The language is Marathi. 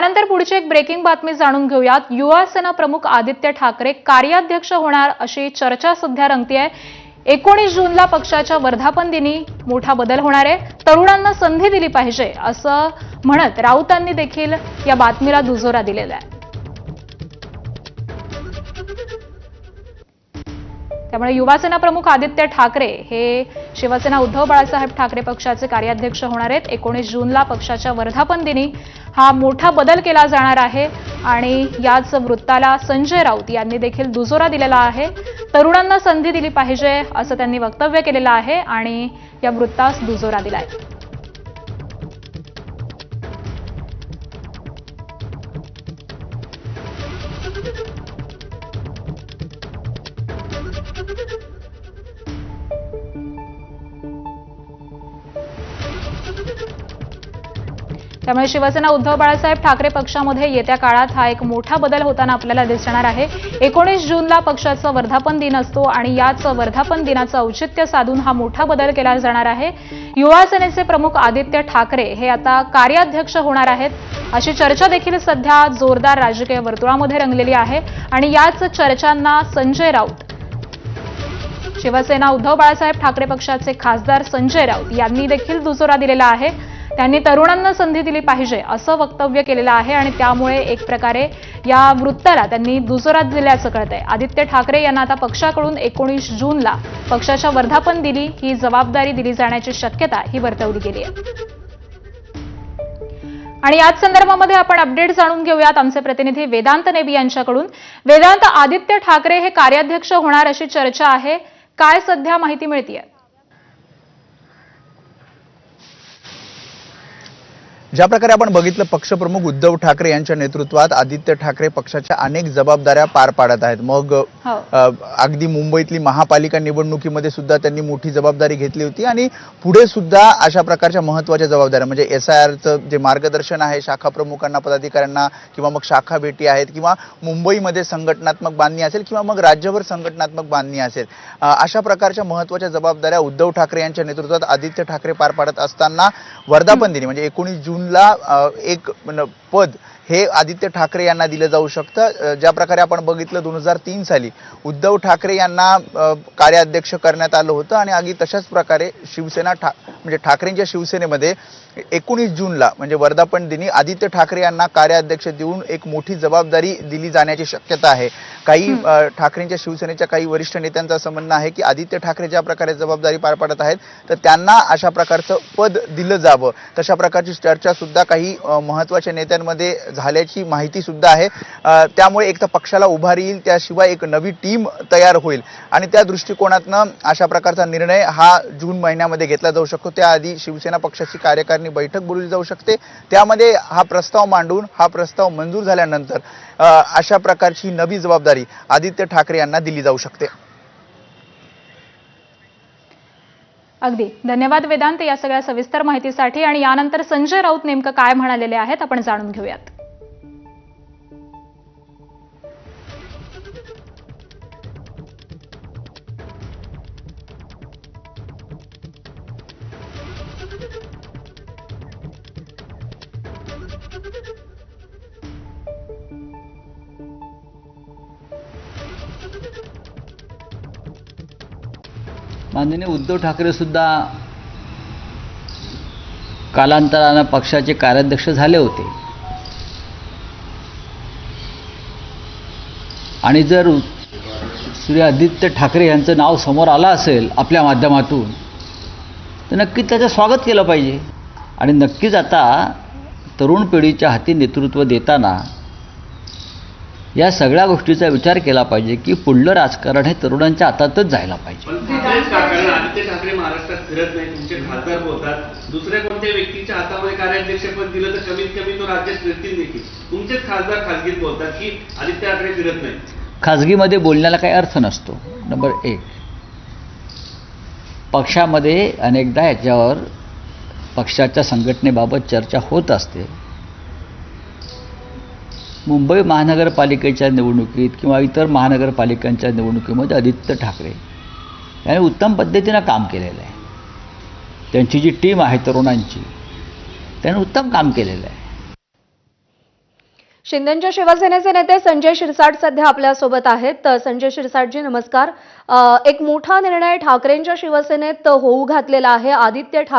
त्यानंतर पुढची एक ब्रेकिंग बातमी जाणून घेऊयात। युवा सेना प्रमुख आदित्य ठाकरे कार्याध्यक्ष होणार अशी चर्चा सध्या रंगतीये। 19 जूनला पक्षाच्या वर्धापन दिनी मोठा बदल होणार आहे। तरुणांना संधी दिली पाहिजे असं म्हणत राऊतांनी देखील या बातमीला दुजोरा दिलेला आहे। त्यामुळे युवा सेना प्रमुख आदित्य ठाकरे हे शिवसेना उद्धव बाळासाहेब ठाकरे पक्षाचे कार्याध्यक्ष होणार आहेत। 19 जूनला पक्षाच्या वर्धापन दिनी हा मोठा बदल केला जाणार आहे आणि याच वृत्ताला संजय राऊत यांनी देखील दुजोरा दिलेला आहे। तरुणांना संधी दिली पाहिजे असं त्यांनी वक्तव्य केलेलं आहे आणि या वृत्तास दुजोरा दिलाय। त्यामुळे शिवसेना उद्धव बाळासाहेब ठाकरे पक्षामध्ये येत्या काळात हा एक मोठा बदल होताना आपल्याला दिसणार आहे। 19 जूनला पक्षाचा वर्धापन दिन असतो आणि याच वर्धापन दिनाचं औचित्य साधून हा मोठा बदल केला जाणार आहे। युवा सेनेचे प्रमुख आदित्य ठाकरे हे आता कार्याध्यक्ष होणार आहेत अशी चर्चा देखील सध्या जोरदार राजकीय वर्तुळामध्ये रंगलेली आहे आणि याच चर्चांना संजय राऊत, शिवसेना उद्धव बाळासाहेब ठाकरे पक्षाचे खासदार संजय राऊत यांनी देखील दुजोरा दिलेला आहे। त्यांनी तरुणांना संधी दिली पाहिजे असं वक्तव्य केलेलं आहे आणि त्यामुळे एक प्रकारे या वृत्ताला त्यांनी दुजोरा दिल्याचं कळतंय। आदित्य ठाकरे यांना आता पक्षाकडून 19 जूनला पक्षाच्या वर्धापन दिनी ही जबाबदारी दिली जाण्याची शक्यता ही वर्तवली गेली आहे। आणि याच संदर्भामध्ये आपण अपडेट जाणून घेऊयात आमचे प्रतिनिधी वेदांत नेबी यांच्याकडून। वेदांत, आदित्य ठाकरे हे कार्याध्यक्ष होणार अशी चर्चा आहे, काय सध्या माहिती मिळतीये? ज्या प्रकारे आपण बघितलं, पक्षप्रमुख उद्धव ठाकरे यांच्या नेतृत्वात आदित्य ठाकरे पक्षाच्या अनेक जबाबदाऱ्या पार पाडत आहेत। मग अगदी मुंबईतली महापालिका निवडणुकीमध्ये सुद्धा त्यांनी मोठी जबाबदारी घेतली होती आणि पुढे सुद्धा अशा प्रकारच्या महत्त्वाच्या जबाबदाऱ्या म्हणजे SIRचं जे मार्गदर्शन आहे शाखा प्रमुखांना, पदाधिकाऱ्यांना, किंवा मग शाखा भेटी आहेत, किंवा मुंबईमध्ये संघटनात्मक बांधणी असेल, किंवा मग राज्यभर संघटनात्मक बांधणी असेल, अशा प्रकारच्या महत्त्वाच्या जबाबदाऱ्या उद्धव ठाकरे यांच्या नेतृत्वात आदित्य ठाकरे पार पाडत असताना वर्धापन दिनी म्हणजे 19 जूनला एक पद हे आदित्य ठाकरे यांना दिलं जाऊ शकतं। ज्या प्रकारे आपण बघितलं 2003 साली उद्धव ठाकरे यांना कार्याध्यक्ष करण्यात आलं होतं आणि अगदी तशाच प्रकारे शिवसेना म्हणजे ठाकरेंच्या शिवसेनेमध्ये 19 जूनला म्हणजे वर्धापन दिनी आदित्य ठाकरे यांना कार्याध्यक्ष देऊन एक मोठी जबाबदारी दिली जाण्याची शक्यता आहे। काही ठाकरेंच्या शिवसेनेच्या काही वरिष्ठ नेत्यांचं असं म्हणणं आहे की आदित्य ठाकरे ज्या प्रकारे जबाबदारी पार पाडत आहेत तर त्यांना अशा प्रकारचं पद दिलं जावं, तशा प्रकारची चर्चा सुद्धा काही महत्त्वाच्या नेत्यांमध्ये झाल्याची माहिती सुद्धा आहे। त्यामुळे एक तर पक्षाला उभारी येईल, त्याशिवाय एक नवी टीम तयार होईल आणि त्या दृष्टिकोनातनं अशा प्रकारचा निर्णय हा जून महिन्यामध्ये घेतला जाऊ शकतो। त्याआधी शिवसेना पक्षाची कार्यकारिणी बैठक बोलवली जाऊ शकते, त्यामध्ये हा प्रस्ताव मांडून हा प्रस्ताव मंजूर झाल्यानंतर अशा प्रकारची नवी जबाबदारी आदित्य ठाकरे यांना दिली जाऊ शकते। अगदी धन्यवाद वेदांत या सगळ्या सविस्तर माहितीसाठी। आणि यानंतर संजय राऊत नेमकं काय म्हणालेले आहेत आपण जाणून घेऊयात। माननीय उद्धव ठाकरे सुद्धा कालांतराने पक्षाचे कार्याध्यक्ष झाले होते आणि जर श्री आदित्य ठाकरे यांचं नाव समोर आलं असेल आपल्या माध्यमातून तर नक्कीच त्याचं स्वागत केलं पाहिजे। आणि नक्कीच आता तरुण पिढीच्या हाती नेतृत्व देताना या सगळ्या गोष्टीचा विचार केला पाहिजे की पुढलं राजकारण हे तरुणांच्या हातातच जायला पाहिजे। आदित्य ठाकरे महाराष्ट्रात फिरत नाही, तुमचे खासदार बोलतात, दुसऱ्या कोणत्या व्यक्तीच्या हातामध्ये कार्याध्यक्षपद दिलं तर कमीत कमी तो राज्यात फिरतील देखील। तुमचेच खासदार खासगीत बोलतात की आदित्य ठाकरे फिरत नाही। खासगीमध्ये बोलण्याला काही अर्थ नसतो। नंबर 1, पक्षामध्ये अनेकदा याच्यावर पक्षाच्या संघटनेबाबत चर्चा होत असते। मुंबई महानगरपालिकेच्या निवडणुकीत किंवा इतर महानगरपालिकांच्या निवडणुकीमध्ये आदित्य ठाकरे यांनी उत्तम पद्धतीनं काम केलेलं आहे। त्यांची जी टीम आहे तरुणांची, त्यांनी उत्तम काम केलेलं आहे। शिंदेच्या शिवसेनेचे नेते संजय शिरसाट सध्या आपल्यासोबत आहेत. संजय शिरसाटजी नमस्कार. एक मोठा निर्णय ठाकरेंच्या शिवसेनेत होऊ घातलेला आहे. आदित्य ठाकरे